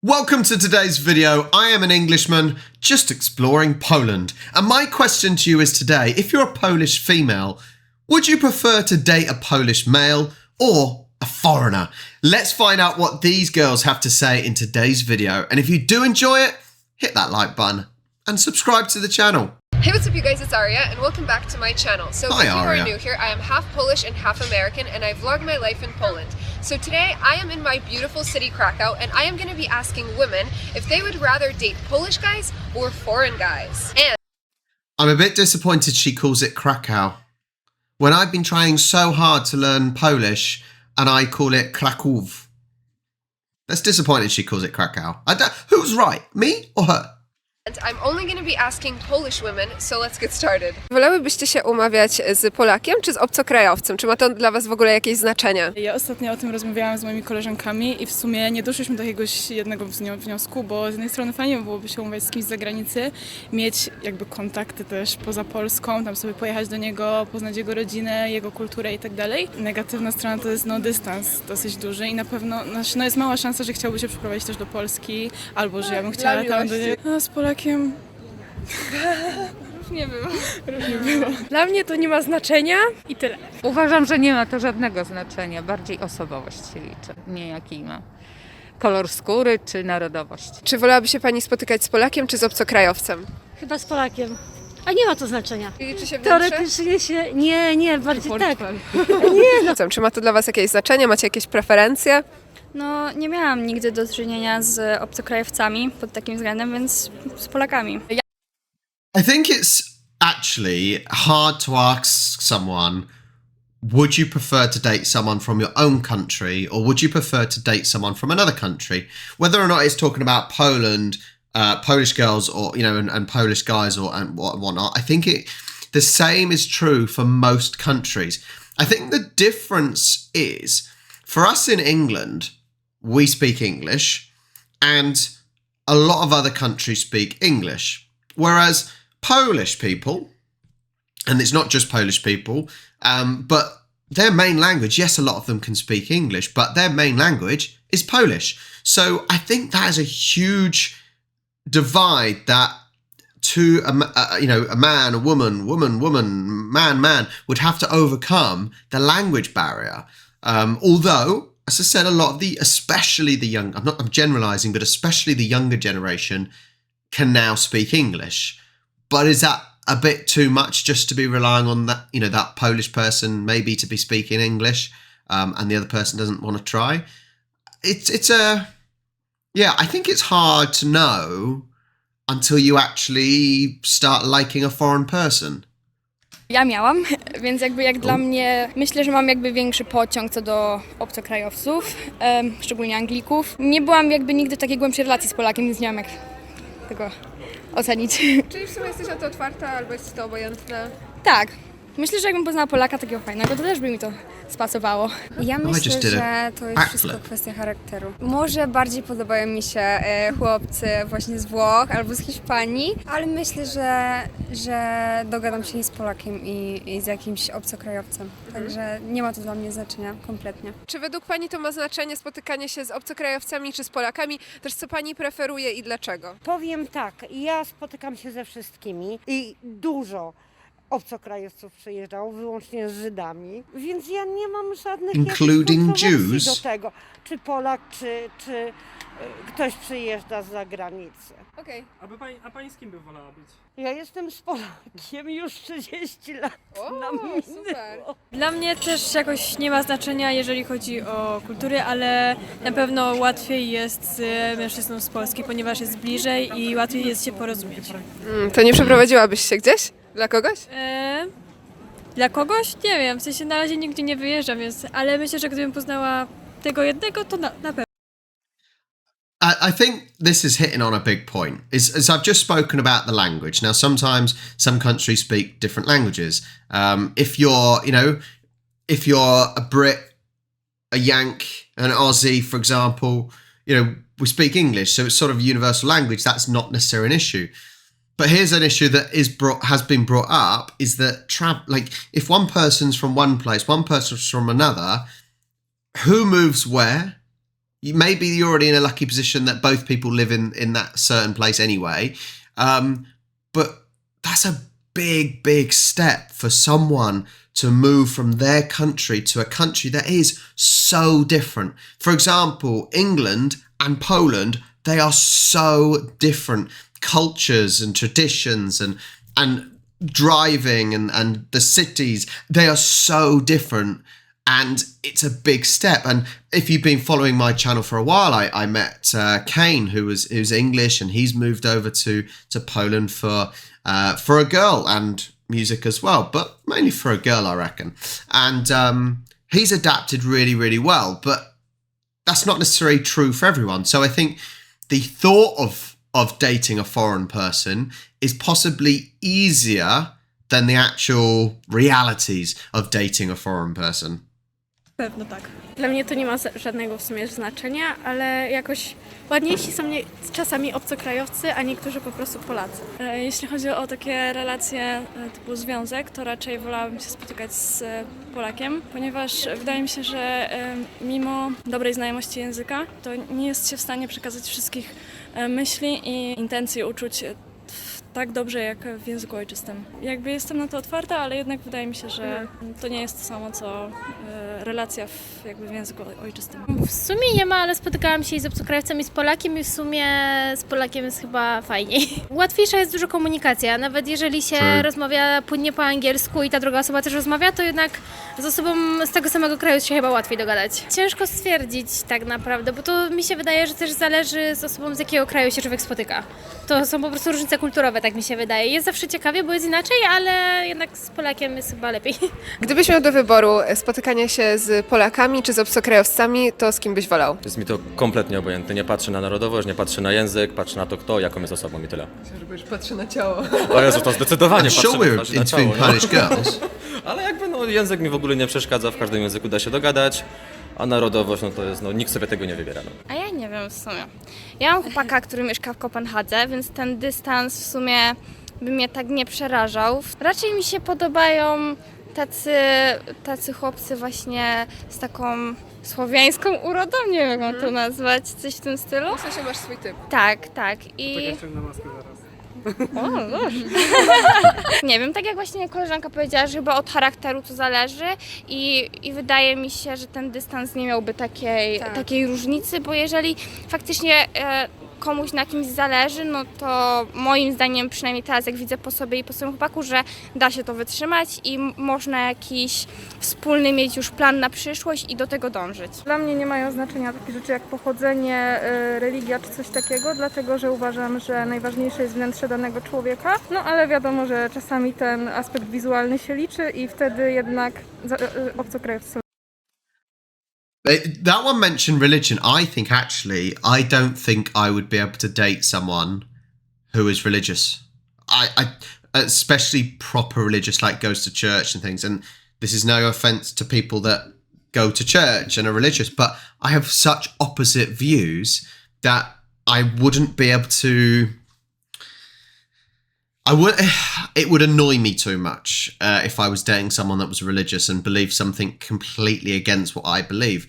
Welcome to today's video. I am an Englishman just exploring Poland. And my question to you is today, if you're a Polish female, would you prefer to date a Polish male or a foreigner? Let's find out what these girls have to say in today's video. And if you do enjoy it, hit that like button and subscribe to the channel. Hey, what's up you guys, it's Aria and welcome back to my channel. So Hi, if you Aria. are new here, I am half Polish and half American and I vlog my life in Poland. So today I am in my beautiful city Krakow and I am going to be asking women if they would rather date Polish guys or foreign guys. And I'm a bit disappointed she calls it Krakow. When I've been trying so hard to learn Polish and I call it Kraków. That's disappointing she calls it Krakow. Who's right, me or her? I'm only going to be asking Polish women, so let's get started. Wolałybyście się umawiać z Polakiem czy z obcokrajowcem? Czy ma to dla was w ogóle jakieś znaczenie? Ja ostatnio o tym rozmawiałam z moimi koleżankami i w sumie nie doszliśmy do jakiegoś jednego wniosku, bo z jednej strony fajnie byłoby się umówić z kimś z zagranicy, mieć jakby kontakty też poza Polską, tam sobie pojechać do niego, poznać jego rodzinę, jego kulturę i tak dalej. Negatywna strona to jest dystans dosyć duży i na pewno jest mała szansa, że chciałby się przeprowadzić też do Polski, albo że ja bym chciała tam do niego. A z Polakiem Nie było. różnie było. Dla mnie to nie ma znaczenia i tyle. Uważam, że nie ma to żadnego znaczenia. Bardziej osobowość się liczy, nie jaki ma kolor skóry czy narodowość. Czy wolałaby się pani spotykać z Polakiem czy z obcokrajowcem? Chyba z Polakiem. A nie ma to znaczenia. Liczy się wnętrze? Teoretycznie się... Nie, bardziej tak. Czy ma to dla was jakieś znaczenie? Macie jakieś preferencje? No, nie miałam nigdy do czynienia z obcokrajowcami pod takim względem, więc z Polakami. I think it's actually hard to ask someone, would you prefer to date someone from your own country or would you prefer to date someone from another country? Whether or not it's talking about Poland, Polish girls or, and Polish guys and whatnot, I think the same is true for most countries. I think the difference is, for us in England, we speak English and a lot of other countries speak English. Whereas Polish people, and it's not just Polish people, but their main language, yes, a lot of them can speak English, but their main language is Polish. So I think that is a huge divide that a man, a woman, man would have to overcome the language barrier. Although, as I said, a lot of especially the young, I'm generalizing, but especially the younger generation can now speak English. But is that a bit too much just to be relying on that, that Polish person maybe to be speaking English, and the other person doesn't want to try? I think it's hard to know until you actually start liking a foreign person. Ja miałam, więc jak dla mnie, myślę, że mam większy pociąg co do obcokrajowców, szczególnie Anglików. Nie byłam nigdy w takiej głębszej relacji z Polakiem, więc nie mam jak tego ocenić. Czyli w sumie jesteś na to otwarta albo jest to obojętne? Tak. Myślę, że jakbym poznała Polaka takiego fajnego, to też by mi to spasowało. Ja myślę, że to jest wszystko kwestia charakteru. Może bardziej podobają mi się chłopcy właśnie z Włoch albo z Hiszpanii, ale myślę, że dogadam się i z Polakiem i z jakimś obcokrajowcem. Także nie ma to dla mnie znaczenia kompletnie. Czy według pani to ma znaczenie spotykanie się z obcokrajowcami czy z Polakami? Też co pani preferuje i dlaczego? Powiem tak, ja spotykam się ze wszystkimi i dużo obcokrajowców przyjeżdżało, wyłącznie z Żydami, więc ja nie mam żadnych Including Jews? do tego, czy Polak, czy ktoś przyjeżdża z zagranicy. Okej. A pani z kim by wolała być? Ja jestem z Polakiem już 30 lat. Super. Dla mnie też jakoś nie ma znaczenia, jeżeli chodzi o kultury, ale na pewno łatwiej jest z mężczyzną z Polski, ponieważ jest bliżej i łatwiej jest się porozumieć. To nie przeprowadziłabyś się gdzieś? Dla kogoś? Dla kogoś? Nie wiem, w sensie na razie nigdzie nie wyjeżdżam, ale myślę, że gdybym poznała tego jednego, to na pewno. I think this is hitting on a big point. Is I've just spoken about the language. Now, sometimes some countries speak different languages. If you're a Brit, a Yank, an Aussie, for example, we speak English, so it's sort of a universal language. That's not necessarily an issue. But here's an issue that has been brought up: is that if one person's from one place, one person's from another, who moves where? maybe you're already in a lucky position that both people live in that certain place anyway. But that's a big step for someone to move from their country to a country that is so different. For example, England and Poland, they are so different. Cultures and traditions and driving and the cities, they are so different. And it's a big step. And if you've been following my channel for a while, I met Kane, who's English, and he's moved over to Poland for a girl and music as well, but mainly for a girl, I reckon. And he's adapted really, really well. But that's not necessarily true for everyone. So I think the thought of dating a foreign person is possibly easier than the actual realities of dating a foreign person. Pewno tak. Dla mnie to nie ma żadnego w sumie znaczenia, ale jakoś ładniejsi są czasami obcokrajowcy, a niektórzy po prostu Polacy. Jeśli chodzi o takie relacje typu związek, to raczej wolałabym się spotykać z Polakiem, ponieważ wydaje mi się, że mimo dobrej znajomości języka, to nie jest się w stanie przekazać wszystkich myśli i intencji, uczuć tak dobrze jak w języku ojczystym. Jakby jestem na to otwarta, ale jednak wydaje mi się, że to nie jest to samo co relacja w języku ojczystym. W sumie nie ma, ale spotykałam się i z obcokrajowcem i z Polakiem i w sumie z Polakiem jest chyba fajniej. Łatwiejsza jest dużo komunikacja, nawet jeżeli się rozmawia płynnie po angielsku i ta druga osoba też rozmawia, to jednak z osobą z tego samego kraju się chyba łatwiej dogadać. Ciężko stwierdzić tak naprawdę, bo to mi się wydaje, że też zależy z osobą, z jakiego kraju się człowiek spotyka. To są po prostu różnice kulturowe, tak mi się wydaje. Jest zawsze ciekawie, bo jest inaczej, ale jednak z Polakiem jest chyba lepiej. Gdybyś miał do wyboru spotykanie się z Polakami czy z obcokrajowcami, to z kim byś wolał? Jest mi to kompletnie obojętne. Nie patrzę na narodowość, nie patrzę na język, patrzę na to kto, jaką jest osobą i tyle. Że już patrzę na ciało. O Jezu, to zdecydowanie I'm patrzę sure na we're ciało. interviewing Polish girls. Ale jakby język mi w ogóle nie przeszkadza, w każdym języku da się dogadać, a narodowość to jest, nikt sobie tego nie wybiera. A ja nie wiem w sumie. Ja mam chłopaka, który mieszka w Kopenhadze, więc ten dystans w sumie by mnie tak nie przerażał. Raczej mi się podobają tacy chłopcy właśnie z taką słowiańską urodą, nie wiem jak mam to nazwać, coś w tym stylu. W sensie masz swój typ. Tak. I... Tak, ja ściągnę maskę zaraz. O, dobrze. Nie wiem, tak jak właśnie koleżanka powiedziała, że chyba od charakteru to zależy i wydaje mi się, że ten dystans nie miałby takiej różnicy, bo jeżeli faktycznie komuś na kimś zależy, no to moim zdaniem, przynajmniej teraz jak widzę po sobie i po swoim chłopaku, że da się to wytrzymać i można jakiś wspólny mieć już plan na przyszłość i do tego dążyć. Dla mnie nie mają znaczenia takie rzeczy jak pochodzenie, religia czy coś takiego, dlatego że uważam, że najważniejsze jest wnętrze danego człowieka, no ale wiadomo, że czasami ten aspekt wizualny się liczy i wtedy jednak obcokrajowcy. That one mentioned religion. I think actually, I don't think I would be able to date someone who is religious. I especially proper religious, like goes to church and things. And this is no offense to people that go to church and are religious, but I have such opposite views that I wouldn't be able to. It would annoy me too much if I was dating someone that was religious and believed something completely against what I believe.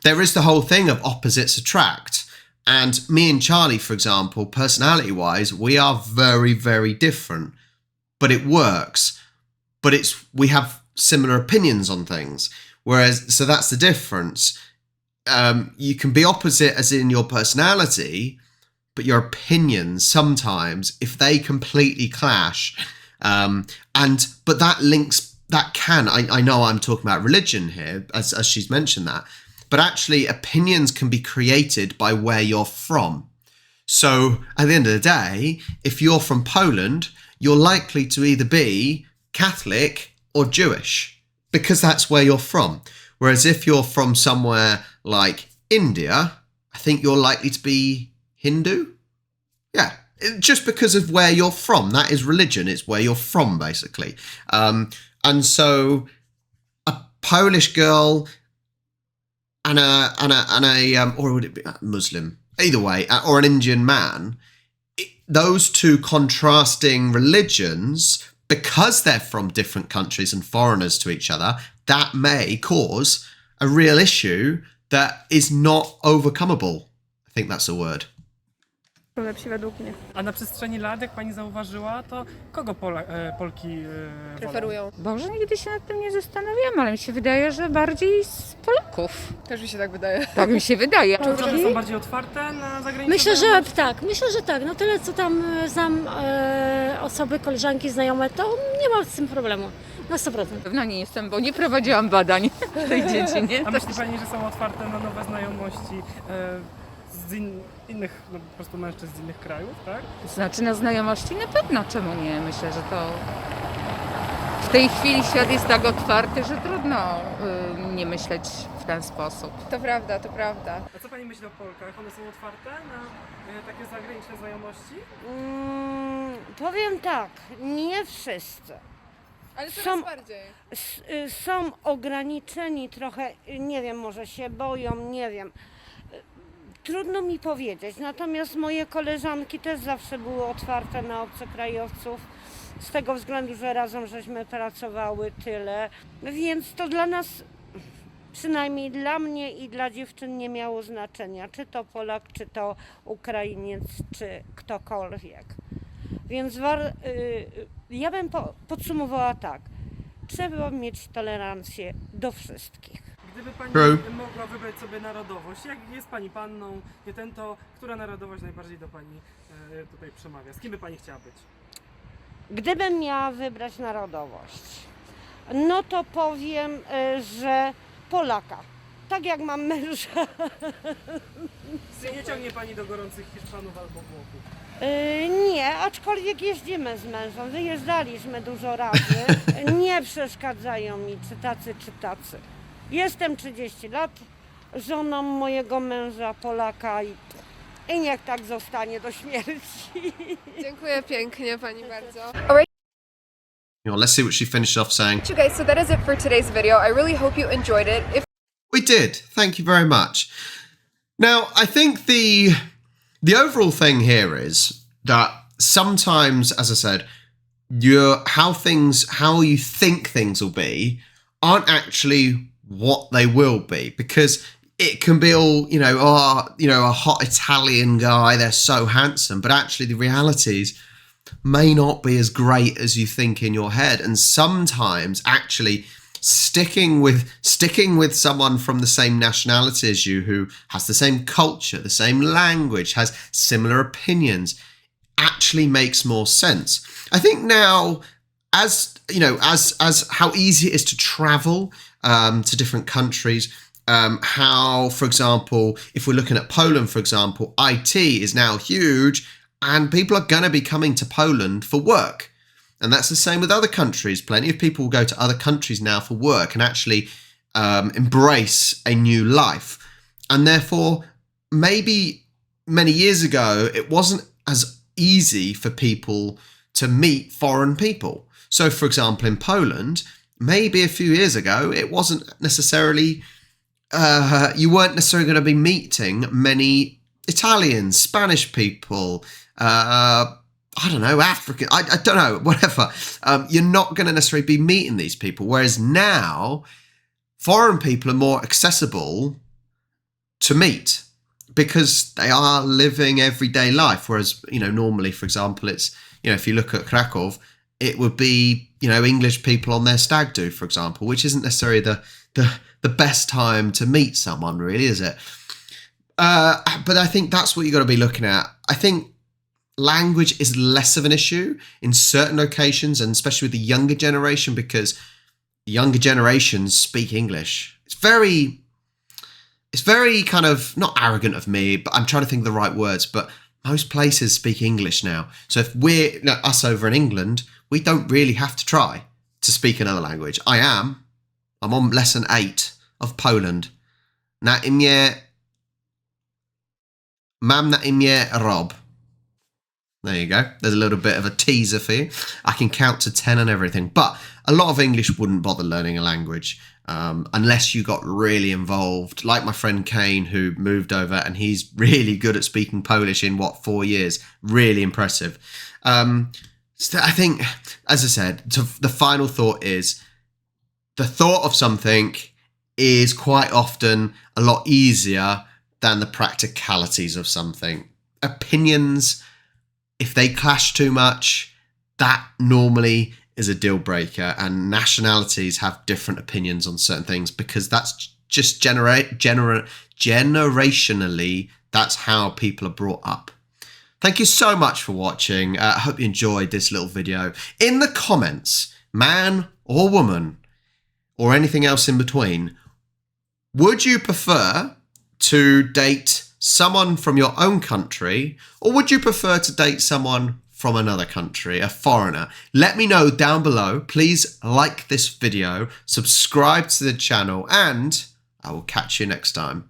There is the whole thing of opposites attract. And me and Charlie, for example, personality-wise, we are very, very different. But it works. But we have similar opinions on things. So that's the difference. You can be opposite as in your personality, but your opinions sometimes, if they completely clash, but that links, I know I'm talking about religion here, as she's mentioned that, but actually opinions can be created by where you're from. So at the end of the day, if you're from Poland, you're likely to either be Catholic or Jewish, because that's where you're from. Whereas if you're from somewhere like India, I think you're likely to be Hindu? Yeah, just because of where you're from. That is religion. It's where you're from, basically. And so a Polish girl and a or would it be a Muslim? Either way, or an Indian man, those two contrasting religions, because they're from different countries and foreigners to each other, that may cause a real issue that is not overcomable. I think that's a word. Lepsi według mnie. A na przestrzeni lat, jak pani zauważyła, to kogo Polki Preferują. Boże, nigdy się nad tym nie zastanawiam, ale mi się wydaje, że bardziej z Polaków. Też mi się tak wydaje. Tak mi się wydaje. Czy one są bardziej otwarte na zagraniczne? Myślę, że tak. No tyle, co tam znam osoby, koleżanki, znajome, to nie ma z tym problemu. Na 100%. Pewno nie jestem, bo nie prowadziłam badań w tej dziedzinie. A myśli pani, że są otwarte na nowe znajomości z innych, no, po prostu mężczyzn z innych krajów, tak? Znaczy na znajomości na pewno, czemu nie? Myślę, że to w tej chwili świat jest tak otwarty, że trudno nie myśleć w ten sposób. To prawda, to prawda. A co pani myśli o Polkach? One są otwarte na takie zagraniczne znajomości? Powiem tak, nie wszyscy. Ale coraz bardziej. Są ograniczeni trochę, nie wiem, może się boją, nie wiem. Trudno mi powiedzieć, natomiast moje koleżanki też zawsze były otwarte na obcokrajowców, z tego względu, że razem żeśmy pracowały tyle, więc to dla nas, przynajmniej dla mnie i dla dziewczyn nie miało znaczenia, czy to Polak, czy to Ukrainiec, czy ktokolwiek. Więc ja bym podsumowała tak, trzeba mieć tolerancję do wszystkich. Gdyby pani mogła wybrać sobie narodowość, jak jest pani panną, to która narodowość najbardziej do pani tutaj przemawia? Z kim by pani chciała być? Gdybym miała wybrać narodowość, no to powiem, że Polaka. Tak jak mam męża. Czy nie ciągnie pani do gorących Hiszpanów albo Włochów? Nie, aczkolwiek jeździmy z mężem, wyjeżdżaliśmy dużo razy. Nie przeszkadzają mi czy tacy. Jestem 30 lat, żoną mojego męża Polaka i niech tak zostanie do śmierci. Dziękuję pięknie pani bardzo. Let's see what she finished off saying. You guys, so that is it for today's video. I really hope you enjoyed it. We did. Thank you very much. Now, I think the overall thing here is that sometimes, as I said, how you think things will be aren't actually what they will be, because it can be all, a hot Italian guy, they're so handsome, but actually the realities may not be as great as you think in your head. And sometimes actually sticking with someone from the same nationality as you, who has the same culture, the same language, has similar opinions, actually makes more sense. I think now, as how easy it is to travel to different countries, how, for example, if we're looking at Poland, for example, IT is now huge and people are going to be coming to Poland for work. And that's the same with other countries. Plenty of people will go to other countries now for work and actually embrace a new life. And therefore, maybe many years ago, it wasn't as easy for people to meet foreign people. So, for example, in Poland, maybe a few years ago, it wasn't necessarily, you weren't necessarily going to be meeting many Italians, Spanish people, I don't know, African, I don't know, whatever. You're not going to necessarily be meeting these people. Whereas now, foreign people are more accessible to meet because they are living everyday life. Whereas, normally, for example, it's, if you look at Krakow, it would be, English people on their stag do, for example, which isn't necessarily the best time to meet someone, really, is it? But I think that's what you've got to be looking at. I think language is less of an issue in certain locations, and especially with the younger generation, because the younger generations speak English. It's very kind of, not arrogant of me, but I'm trying to think of the right words, but most places speak English now. So if us over in England, we don't really have to try to speak another language. I'm on lesson 8 of Poland. Na imię, mam na imię Rob. There you go. There's a little bit of a teaser for you. I can count to 10 and everything. But a lot of English wouldn't bother learning a language unless you got really involved. Like my friend Kane, who moved over, and he's really good at speaking Polish in, 4 years? Really impressive. So I think, as I said, the final thought is the thought of something is quite often a lot easier than the practicalities of something. Opinions, if they clash too much, that normally is a deal breaker, and nationalities have different opinions on certain things because that's just generationally, that's how people are brought up. Thank you so much for watching. I hope you enjoyed this little video. In the comments, man or woman, or anything else in between, would you prefer to date someone from your own country, or would you prefer to date someone from another country, a foreigner? Let me know down below. Please like this video, subscribe to the channel, and I will catch you next time.